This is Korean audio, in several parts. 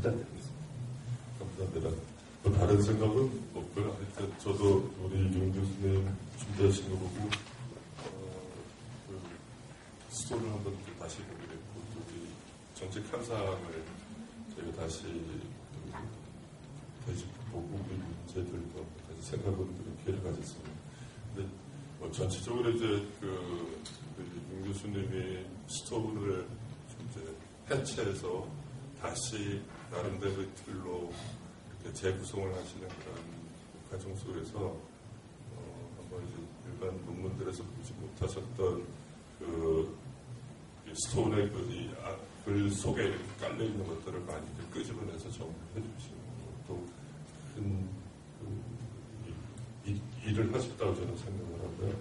감사합니다. 뭐 다른 생각은 없고요. 일단 저도 우리 윤 교수님 준비하신 거 보고 스토리를 한번 다시 보게 됐고 또 우리 정책 현상을 저희가 다시 되짚어보고 우리 문제들도 다시 생각해보는 기회를 가졌습니다. 근데 뭐 전체적으로 이제 윤 교수님이 스토리를 이제 해체해서 다시 나름대로의 틀로 이렇게 재구성을 하시는 그런 과정 속에서 한번 이제 일반 논문들에서 보지 못하셨던 스톤의 글 속에 이렇게 깔려 있는 것들을 많이 끄집어내서 정리해 주시고 또 큰 일을 하셨다고 저는 생각을 하고요.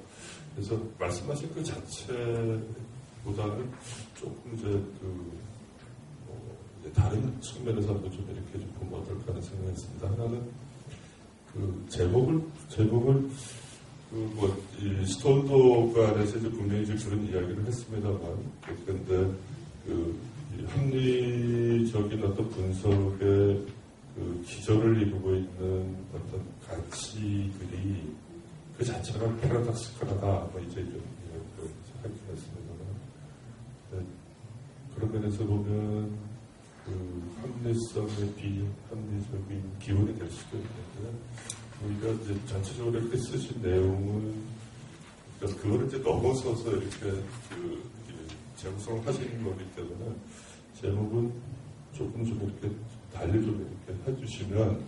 그래서 말씀하신 그 자체보다는 조금 이제 다른 측면에서 한번 좀 이렇게 좀 보면 어떨까 하는 생각이 있습니다. 하나는 제목을 이 스톤도가 안에서 이제 분명히 이제 그런 이야기를 했습니다만, 그런데 이 합리적인 어떤 분석의 기저를 이루고 있는 어떤 가치들이 그 자체가 패러독스컬하다, 뭐 이제 이런 이야기를 하긴 했습니다만, 그런 면에서 보면 합리성의 비합리적인 기원이 될 수도 있는데, 우리가 이제 전체적으로 이렇게 쓰신 내용은, 그러니까 그거를 이제 넘어서서 이렇게 재구성을 하시는 거기 때문에, 제목은 조금 좀 이렇게 달리 좀 이렇게 해주시면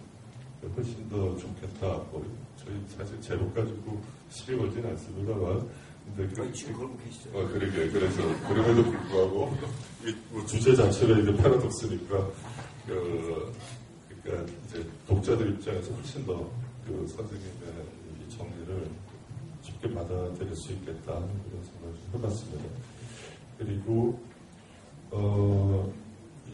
훨씬 더 좋겠다. 뭐 저희 사실 제목 가지고 시비 걸지는 않습니다만, 근데 지금 그러고 계시죠. 그래서 그럼에도 불구하고 뭐 주제 자체가 이제 패러독스니까 그러니까 이제 독자들 입장에서 훨씬 더 선생님의 이 정리를 쉽게 받아들일 수 있겠다 하는 그런 생각을 해봤습니다. 그리고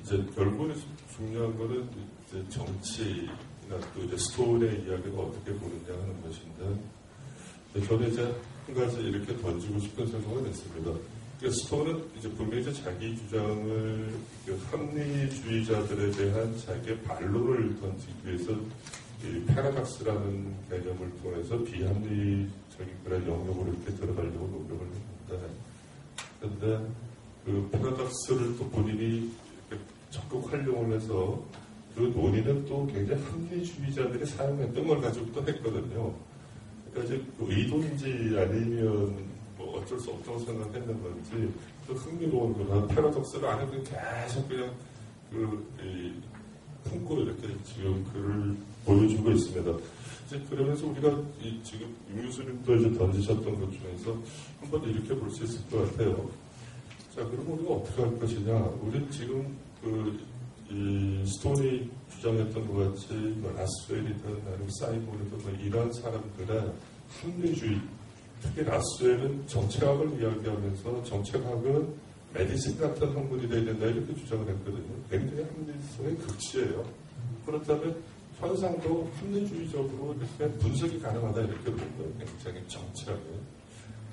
이제 결국은 중요한 거는 이제 정치나 또 이제 스톤의 이야기가 어떻게 보느냐 하는 것인데, 저는 이제 한 가지 이렇게 던지고 싶은 생각이 됐습니다. 스톤은 이제 분명히 이제 자기 주장을 합리주의자들에 대한 자기의 반론을 던지기 위해서 이 패러독스라는 개념을 통해서 비합리적인 그런 영역으로 이렇게 들어가려고 노력을 했는데, 그런데 그 패러독스를 또 본인이 이렇게 적극 활용을 해서 그 논의는 또 굉장히 합리주의자들이 사용했던 걸 가지고 또 했거든요. 그러니까 이제 의도인지 아니면 뭐 어쩔 수 없다고 생각했는 건지 또 흥미로운 거라 패러독스를 안 해도 계속 그냥 품고 이렇게 지금 글을 보여주고 있습니다. 이제 그러면서 우리가 지금 윤 교수님도 이제 던지셨던 것 중에서 한번 이렇게 볼 수 있을 것 같아요. 자, 그럼 우리가 어떻게 할 것이냐? 우리는 지금 이 스톤이 주장했던 것 같이 뭐 라스웰이든 아니면 사이먼이든 뭐 이런 사람들의 합리주의, 특히 라스웰은 정책학을 이야기하면서 정책학은 메디슨 같은 학문이 되어야 된다 이렇게 주장을 했거든요. 굉장히 합리성의 극치예요. 그렇다면 현상도 합리주의적으로 이렇게 분석이 가능하다 이렇게 보는 거예요. 굉장히 정치하게.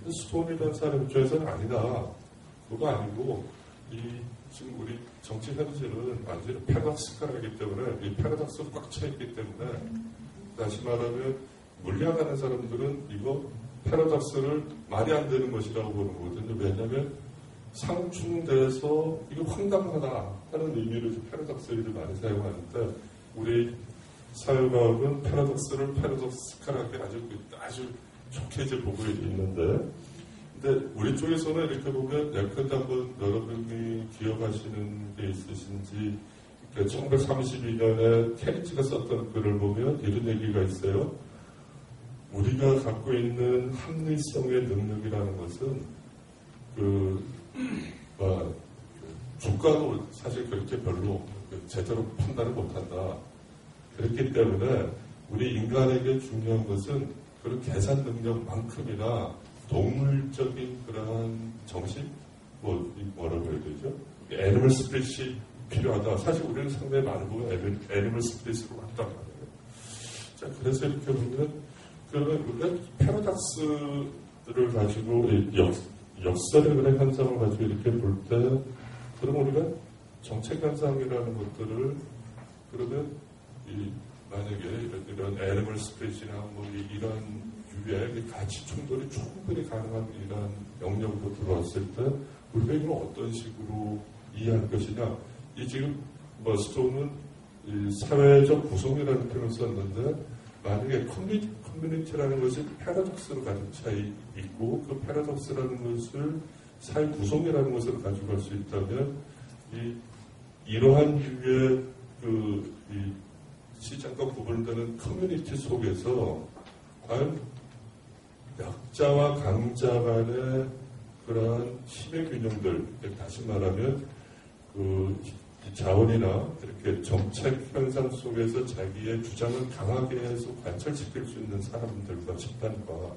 근데 스톤이라는 사람 입장에서는 아니다. 그거 아니고 지금 우리 정치 현실은 완전히 패러독스컬하기 때문에 이 패러독스로 꽉 차있기 때문에, 다시 말하면 물리학하는 사람들은 이거 패러독스를 말이 안 되는 것이라고 보는 거거든요. 왜냐하면 상충돼서 이거 황당하다 하는 의미로 패러독스를 많이 사용하는데, 우리 사회과학은 패러독스를 패러독스컬하게 아주 좋게 이제 보고 있는데, 근데 우리 쪽에서는 이렇게 보면 예컨대 한번 여러분이 기억하시는 게 있으신지, 1932년에 케니치가 썼던 글을 보면 이런 얘기가 있어요. 우리가 갖고 있는 합리성의 능력이라는 것은 주가도 사실 그렇게 별로 제대로 판단을 못한다. 그렇기 때문에 우리 인간에게 중요한 것은 그런 계산 능력만큼이나 동물적인 그러한 정신? 뭐라고 해야 되죠? 애니멀 스피릿이 필요하다. 사실 우리는 상당히 많은 부분 애니멀 스피릿으로 왔단 말이에요. 자, 그래서 이렇게 보면, 그러면 우리가 패러독스를 가지고, 역설의 그런 현상을 가지고 이렇게 볼 때, 그럼 우리가 정책 현상이라는 것들을 그러면 만약에 이런 애니멀 스피릿이나 뭐 이런 유의 가치 충돌이 충분히 가능한 이런 영역으로 들어왔을 때 우리가 이걸 어떤 식으로 이해할 것이냐. 지금 스톤은 사회적 구성이라는 표현을 썼는데 만약에 커뮤니티라는 것이 패러독스로 가진 차이 있고 그 패러독스라는 것을 사회 구성이라는 것을 가져갈 수 있다면 이러한 유의 시장과 구분되는 커뮤니티 속에서 과연 약자와 강자 간의 그러한 힘의 균형들, 다시 말하면 자원이나 이렇게 정책 현상 속에서 자기의 주장을 강하게 해서 관철시킬 수 있는 사람들과 집단과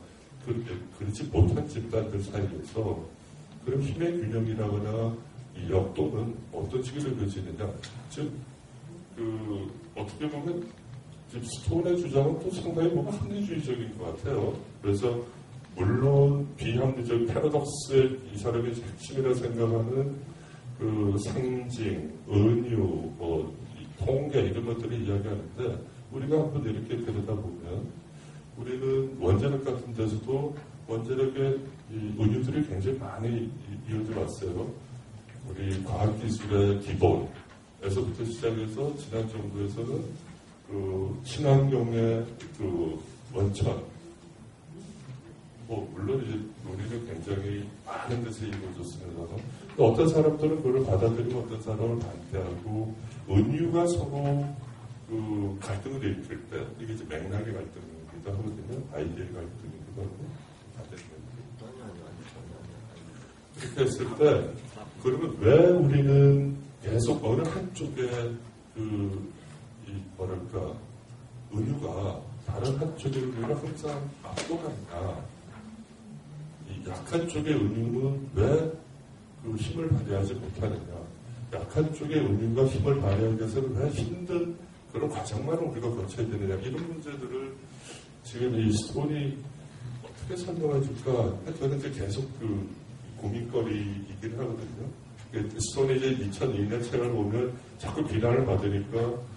그렇지 못한 집단들 사이에서 그런 힘의 균형이라거나 이 역도는 어떤 식으로 이루어지느냐. 즉, 어떻게 보면 스톤의 주장은 또 상당히 뭔가 합리주의적인 것 같아요. 그래서 물론 비합리적 패러독스의 이 사람의 핵심이라 생각하는 상징, 은유, 통계 이런 것들을 이야기하는데 우리가 한번 이렇게 들여다보면 우리는 원자력 같은 데서도 원자력의 은유들이 굉장히 많이 이어져 왔어요. 우리 과학기술의 기본에서부터 시작해서 지난 정부에서는 친환경의 원천, 물론 이제 논의는 굉장히 많은 데서 이루어졌습니다만 어떤 사람들은 그걸 받아들이고 어떤 사람을 반대하고 은유가 서로 갈등을 일으킬 때 이게 이제 맥락의 갈등이기도 하거든요. 아이디어의 갈등이기도 하고 그렇게 했을 때 그러면 왜 우리는 계속 어느 한쪽에 은유가 다른 한쪽의 은유를 항상 압도하느냐. 약한 쪽의 은유는 왜 힘을 발휘하지 못하느냐. 약한 쪽의 은유가 힘을 발휘하기 위해서는 왜 힘든 그런 과정만을 우리가 거쳐야 되느냐. 이런 문제들을 지금 이 스톤이 어떻게 설명해 줄까. 저는 이제 계속 고민거리이긴 하거든요. 스톤이 이제 2002년 책을 보면 자꾸 비난을 받으니까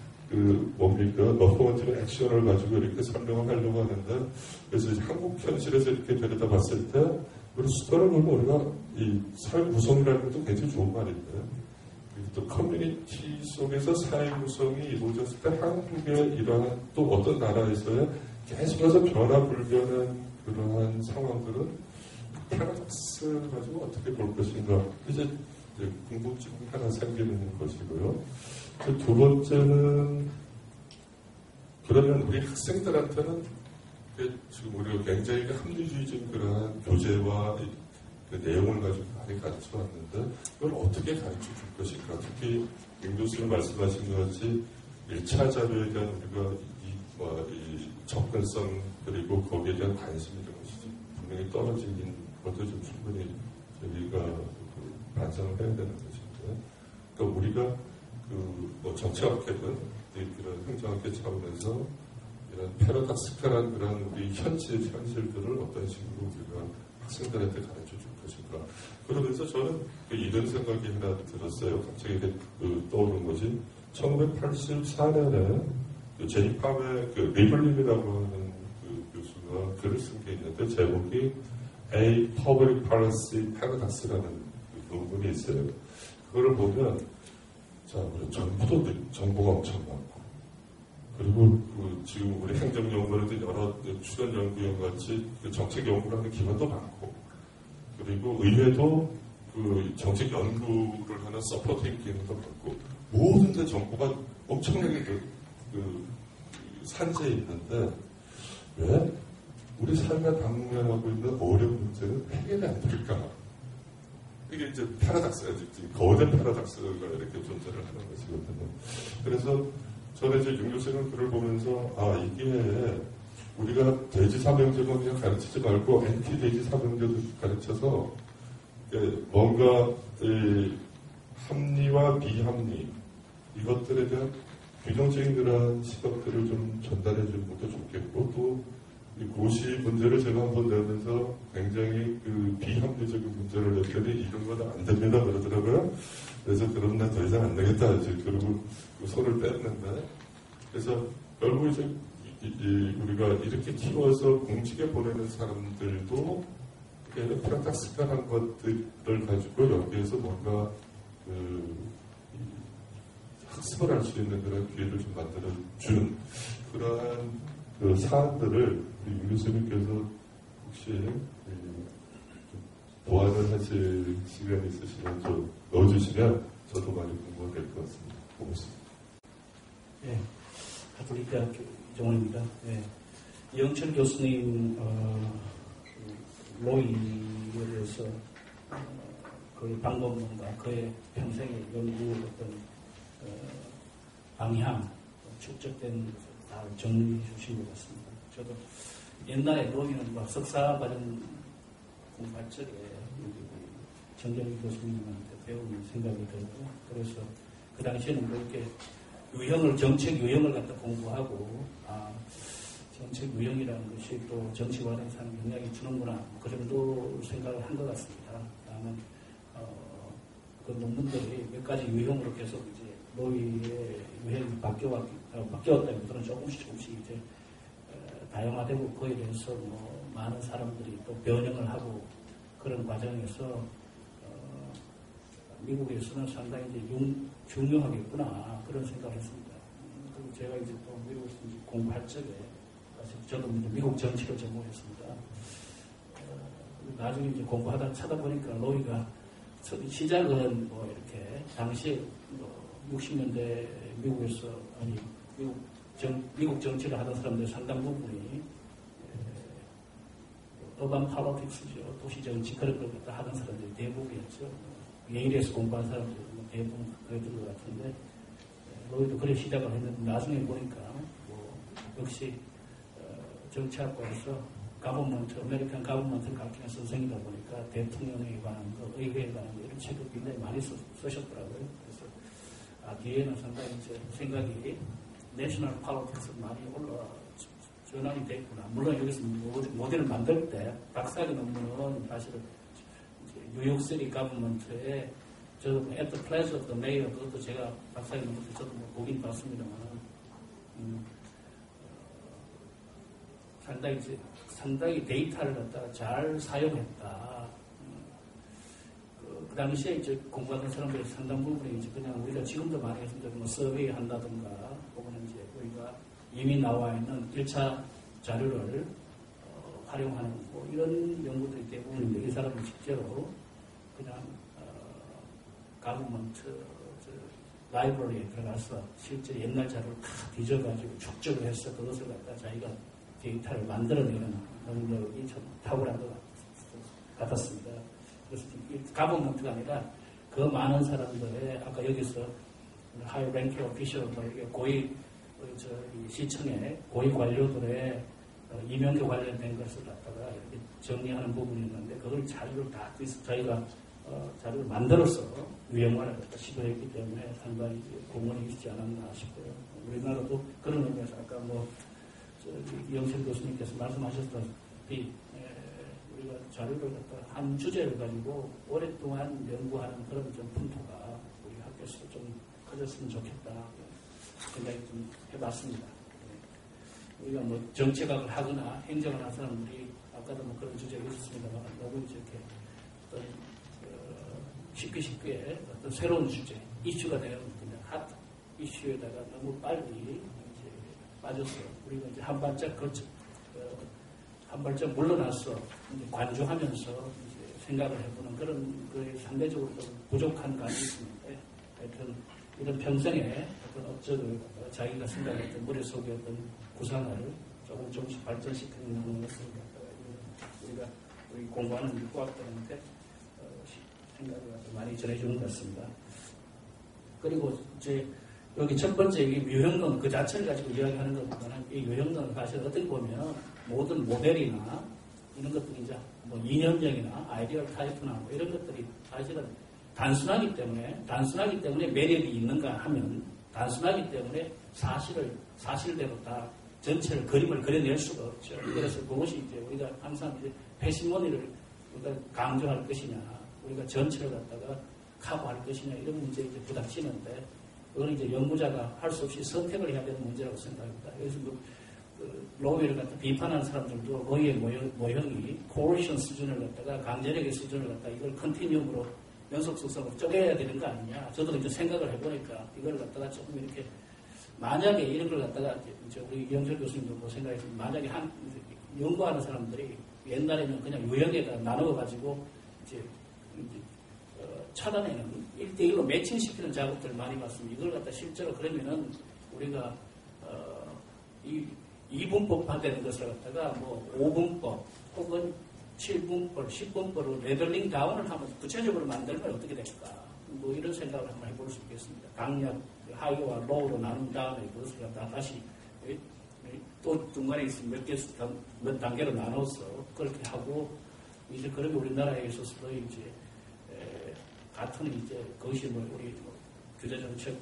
퍼포먼티브 액션을 가지고 이렇게 설명을 하려고 하는데, 그래서 한국 현실에서 이렇게 들여다봤을 때, 우리 스톤을 보면 우리가 이 사회 구성이라는 것도 굉장히 좋은 말인데, 또 커뮤니티 속에서 사회 구성이 이루어졌을 때 한국의 이러한 또 어떤 나라에서의 계속해서 변화 불변한 그러한 상황들은 패러독스를 가지고 어떻게 볼 것인가. 이제 궁금증이 하나 생기는 것이고요. 두 번째는, 그러면 우리 학생들한테는 지금 우리가 굉장히 합리주의적인 그러한 교재와 그 내용을 가지고 많이 가르쳐 왔는데, 그걸 어떻게 가르쳐 줄 것인가. 특히 임 교수님 말씀하신 것 같이 1차 자료에 대한 우리가 이 접근성 그리고 거기에 대한 관심 이런 것이 분명히 떨어지는 것도 좀 충분히 저희가 반성을 해야 되는 것인데, 그러니까 우리가 정치학회든 그런 행정학회 차원에서 이런 패러닥스칼한 그런 우리 현실들을 어떤 식으로 우리가 학생들한테 가르쳐 줄 것인가. 그러면서 저는 이런 생각이 하나 들었어요. 갑자기 떠오른 것이 1984년에 제니 팜의 리블림이라고 하는 교수가 글을 쓴 게 있는데 제목이 A Public Policy Paradox라는 논문이 있어요. 그거를 보면 우리 정보가 엄청 많고, 그리고 지금 우리 행정연구원에도 여러 출연연구원 같이 정책 연구를 하는 기관도 많고, 그리고 의회도 정책 연구를 하는 서포팅 기능도 많고, 모든 데 정보가 엄청나게 산재해 있는데, 왜 우리 삶에 당면하고 있는 어려운 문제는 해결이 안 될까? 이게 이제 패러닥스가, 거대 패러닥스가 이렇게 존재를 하는 것이거든요. 그래서 저는 이제 윤 교수님 글을 보면서, 이게 우리가 돼지 삼형제만 그냥 가르치지 말고 엔티 돼지 삼형제도 가르쳐서 뭔가 합리와 비합리 이것들에 대한 균형적인 그런 시각들을 좀 전달해 주는 것도 좋겠고, 또 이 고시 문제를 제가 한번 내면서 굉장히 그 비합리적인 문제를 냈더니 이런 건 안 됩니다 그러더라고요. 그래서 그럼 난 더 이상 안 되겠다 이제 그러고 그 손을 뺐는데 그래서 결국 이제 우리가 이렇게 키워서 공직에 보내는 사람들도 프라닥티컬한 것들을 가지고 여기에서 뭔가 학습을 할 수 있는 그런 기회를 좀 만들어주는 그러한 그 사안들을 임 교수님께서 혹시 보완을 하실 시간이 있으시면 좀 넣어주시면 저도 많이 공부가 될 것 같습니다. 고맙습니다. 네, 가톨릭대학교 이정원입니다. 네, 이영철 교수님 로이에 대해서 그의 방법론과 그의 평생의 연구 어떤 방향, 축적된 것을 다 정리해 주신 것 같습니다. 저도 옛날에 로이는 막 석사과정 공부할 적에 정경희 교수님한테 배우는 생각이 들고, 그래서 그 당시에는 뭐 이렇게 정책 유형을 갖다 공부하고, 정책 유형이라는 것이 또 정치관에 사는 영향이 주는구나, 그 정도 생각을 한 것 같습니다. 다만, 그 논문들이 몇 가지 유형으로 계속 이제 로이의 유형이 바뀌었다기보다는 조금씩 이제 다양화되고, 그에 대해서 뭐 많은 사람들이 또 변형을 하고 그런 과정에서 미국에서는 상당히 이제 중요하겠구나 그런 생각을 했습니다. 그리고 제가 이제 또 미국에서 이제 공부할 적에 저도 미국 정치를 전공했습니다. 나중에 이제 공부하다 찾아보니까 로이가 시작은 뭐 이렇게 당시에 60년대 미국에서 미국 정치를 하던 사람들 상당 부분이 어반 팔로틱스죠. 도시 정치 그런 걸 갖다 하던 사람들이 대부분이었죠. 예일에서 공부한 사람들이 대부분 그랬던 것 같은데, 로이도 그래 시작을 했는데 나중에 보니까 뭐 역시 정치학과에서 아메리칸 가버먼트를 가르치는 선생이다 보니까 대통령에 관한 거, 의회에 관한 거 이런 책을 굉장히 많이 쓰셨더라고요. 그래서 뒤에는 상당히 이제 생각이 내셔널 팔로틱스 많이 전환이 됐구나. 물론 여기서 모델을 만들 때 박사학위 논문은 사실은 뉴욕시티 가버먼트에 저도 at the pleasure of the mayor, 그것도 제가 박사학위 논문 저도 보긴 봤습니다만 상당히 데이터를 갖다가 잘 사용했다. 그 당시에 이제 공부하는 사람들이 상당 부분이 이제 그냥 우리가 지금도 많이 했습니다. 뭐 서베이 한다든가, 혹은 이제 우리가 이미 나와 있는 1차 자료를 활용하는 뭐 이런 연구들이 대부분인데, 이 사람은 실제로 그냥 가버먼트 라이브러리에 들어가서 실제 옛날 자료를 다 뒤져가지고 축적을 해서 그것을 갖다 자기가 데이터를 만들어내는 능력이 좀 탁월한 것 같았습니다. 그래서 가버먼트가 아니라 그 많은 사람들의, 아까 여기서 하이 랭킹 오피셜, 고위 시청의 고위 관료들의 임용에 관련된 것을 갖다가 이렇게 정리하는 부분이었는데, 그걸 자료를 다 저희가 자료를 만들어서 유형화를 시도했기 때문에 상당히 공헌이 있지 않았나 싶고요. 우리나라도 그런 의미에서 아까 이영철 교수님께서 말씀하셨다시피 우리가 자료를 갖다 한 주제를 가지고 오랫동안 연구하는 그런 좀 풍토가 우리 학교에서 좀 커졌으면 좋겠다 생각이 좀 해봤습니다. 우리가 뭐 정책학을 하거나 행정을 하는 사람들이 아까도 뭐 그런 주제가 있었습니다만, 너무 이렇게 어떤 쉽게 어떤 새로운 주제, 이슈가 되는 핫 이슈에다가 너무 빨리 이제 빠져서 우리가 이제 한 발짝 물러나서 이제 관조하면서 이제 생각을 해보는 그런 그 상대적으로 좀 부족한 감이 있는데, 하여튼 이런 평생에 어떤 업적을 자기가 생각했던 머릿속에 어떤 구상을 조금씩 발전시키는 것을 우리가 우리 공부하는 육과학들한테 생각을 많이 전해주는 것 같습니다. 그리고 이제 여기 첫 번째 이 유형론 그 자체를 가지고 이야기하는 것보다는 이 유형론은 사실 어떻게 보면 모든 모델이나 이런 것들이 이제 뭐 이념적이나 아이디얼 타입이나 뭐 이런 것들이 사실은 단순하기 때문에 매력이 있는가 하면, 단순하기 때문에 사실대로 다 전체를 그림을 그려낼 수가 없죠. 그래서 그것이 이제 우리가 항상 이제 패시모니를 우리가 강조할 것이냐, 우리가 전체를 갖다가 커버할 것이냐 이런 문제 이제 부닥치는데 그건 이제 연구자가 할 수 없이 선택을 해야 되는 문제라고 생각합니다. 그래서 로이를 갖다 비판하는 사람들도 로이의 모형이 코어션 수준을 갖다가 강제력의 수준을 갖다가 이걸 컨티뉴움으로 연속성으로 쪼개야 되는 거 아니냐. 저도 이제 생각을 해보니까 이걸 갖다가 조금 이렇게 만약에 이런 걸 갖다가 이제 우리 이영철 교수님도 뭐 생각했지만 만약에 연구하는 사람들이 옛날에는 그냥 유형에다 나누어가지고 이제 차단에는 1대1로 매칭시키는 작업들을 많이 봤습니다. 이걸 갖다 실제로 그러면은 우리가 이 이분법화되는 것을 갖다가 뭐 5분법 혹은 7분법, 10분법으로 레벨링 다운을 하면 구체적으로 만들면 어떻게 될까? 뭐 이런 생각을 한번 해볼 수 있겠습니다. 강약 하이와 로우로 나눈 다음에 그것을 갖다 다시 또 중간에 몇 단계로 나눠서 그렇게 하고 이제 그러면 우리나라에 있어서도 이제 같은 이제 그것이 뭐 우리 규제 정책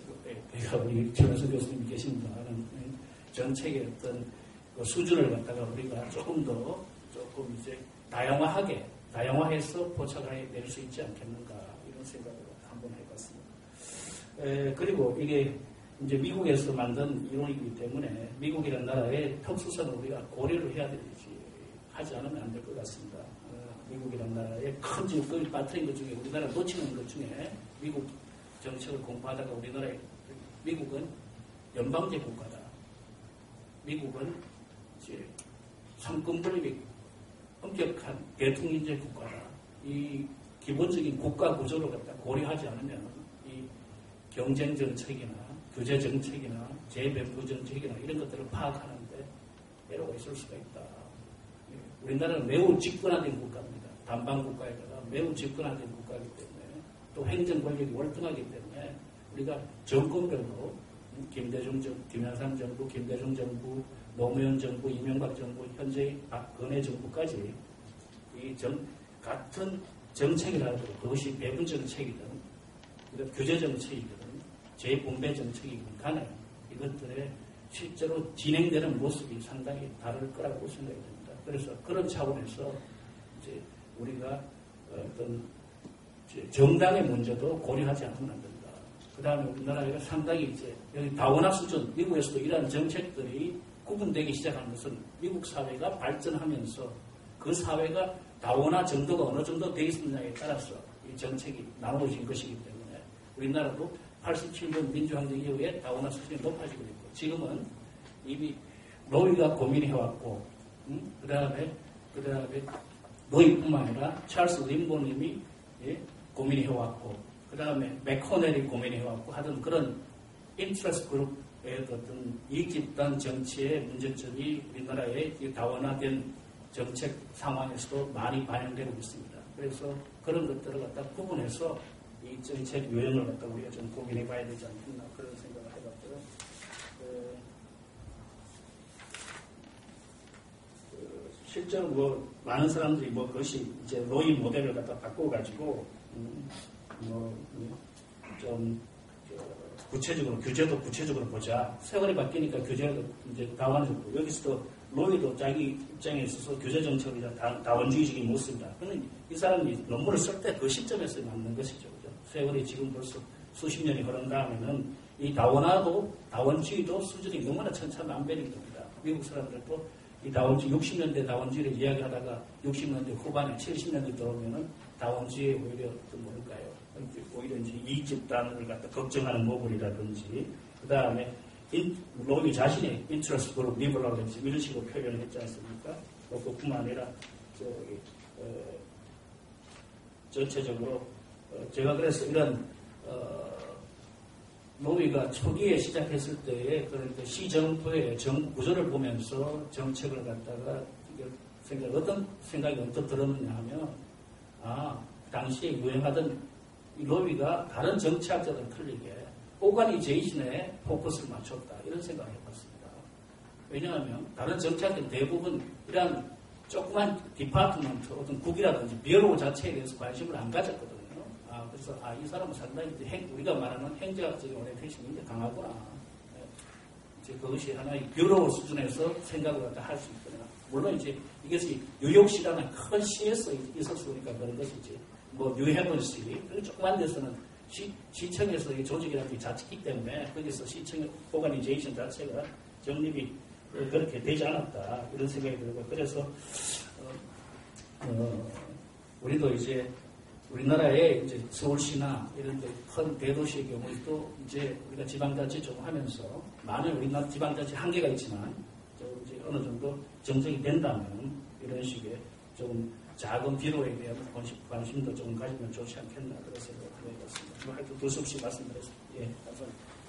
그러니까 우리 최원수 교수님이 계십니다는 정책의 어떤 그 수준을 갖다가 우리가 조금 이제 다양화해서 포착을 낼 수 있지 않겠는가 이런 생각을 한번 해봤습니다. 그리고 이게 이제 미국에서 만든 이론이기 때문에 미국이라는 나라의 특수성을 우리가 고려를 해야 되지 하지 않으면 안 될 것 같습니다. 미국이라는 나라의 큰 지역을 빠뜨린 것 중에 우리나라 놓치는 것 중에 미국 정책을 공부하다가 우리나라의 미국은 연방제 국가다. 미국은 이제 상권분립이 엄격한 대통령제 국가다. 이 기본적인 국가 구조를 갖다 고려하지 않으면 이 경쟁 정책이나 규제 정책이나 재배부 정책이나 이런 것들을 파악하는데 애로가 있을 수가 있다. 우리나라는 매우 집권화된 국가입니다. 단방 국가에다가 매우 집권화된 국가이기 때문에 또 행정 권력이 월등하기 때문에 우리가 정권별로 김대중 정부, 김영삼 정부, 김대중 정부, 노무현 정부, 이명박 정부, 현재 박근혜 정부까지 같은 정책이라도 그것이 배분 정책이든 규제 정책이든 재분배 정책이든 간에 이것들의 실제로 진행되는 모습이 상당히 다를 거라고 생각이 됩니다. 그래서 그런 차원에서 이제 우리가 어떤 정당의 문제도 고려하지 않으면 안 된다. 그 다음에 우리나라가 상당히 이제 여기 다원화 수준, 미국에서도 이러한 정책들이 구분되기 시작한 것은 미국 사회가 발전하면서 그 사회가 다원화 정도가 어느 정도 되어 있느냐에 따라서 이 정책이 나누어진 것이기 때문에 우리나라도 87년 민주항쟁 이후에 다원화 수준이 높아지고 있고 지금은 이미 로이가 고민해왔고 그 다음에 로이뿐만 아니라 찰스 림본님이 고민해왔고 그 다음에 맥코넬이 고민해왔고 하던 그런 인트레스트 그룹의 어떤 이익집단 정치의 문제점이 우리나라의 다원화된 정책 상황에서도 많이 반영되고 있습니다. 그래서 그런 것들을 갖다 구분해서 이 정책 요령을 갖다 우리가 좀 고민해 봐야 되지 않겠나 그런 생각을 해봤고요. 실제로 뭐 많은 사람들이 뭐 그것이 이제 로이 모델을 갖다 바꿔가지고 좀 구체적으로 규제도 구체적으로 보자. 세월이 바뀌니까 규제도 이제 다원적으로 여기서도 로이도 자기 입장에 있어서 규제 정책을 다원주의적인 모습이다. 그러면 이 사람이 논문을 쓸 때 그 시점에서 맞는 것이죠. 그죠? 세월이 지금 벌써 수십 년이 흐른 다음에는 이 다원화도 다원주의도 수준이 너무나 천차만별인 겁니다. 미국 사람들도 이 다원주의 60년대 다원주의를 이야기하다가 60년대 후반에 70년대 들어오면은 다원주의에 오히려 뭘까요? 오히려 이제 이익 집단을 갖다 걱정하는 모델이라든지 그 다음에 로이 자신의 인트러스트 그룹 리버럴이라든지 이런 식으로 표현을 했지 않습니까? 그뿐만 아니라 전체적으로 제가 그래서 이런 로이가 초기에 시작했을 때의 그러니까 시정부의 정부 구조를 보면서 정책을 갖다가 어떤 생각이 언뜻 들었느냐 하면 당시에 유행하던 이 로이가 다른 정치학자들은 틀리게 오가니제이션에 포커스를 맞췄다 이런 생각을 해봤습니다. 왜냐하면 다른 정치학자들 대부분 이런 조그만 디파트먼트 어떤 국이라든지 뷰로 자체에 대해서 관심을 안 가졌거든요. 그래서 이 사람은 상당히 우리가 말하는 행정학적인 오리엔테이션이 굉장히 강하구나. 이제 그것이 하나의 뷰로 수준에서 생각을 갖다 할 수 있거나, 물론 이제 이것이 뉴욕시라는 큰 시에서 있었으니까 그런 것이지, 뭐 뉴해먼시, 그런 조그만 데서는 시청에서 조직이라는 게 자치기 때문에 거기서 시청 오가니제이션 자체가 정립이 그렇게 되지 않았다, 이런 생각이 들고, 그래서 우리도 이제 우리나라의 이제 서울시나 이런 큰 대도시의 경우에도 이제 우리가 지방자치 좀 하면서 많은 우리나라 지방자치 한계가 있지만 좀 이제 어느 정도 정착이 된다면 이런 식의 좀 작은 비로에 대한 관심도 좀 가지면 좋지 않겠나 그런 생각을 해봤습니다. 하여튼 두 수없이 말씀드렸습니다. 예, 감사합니다.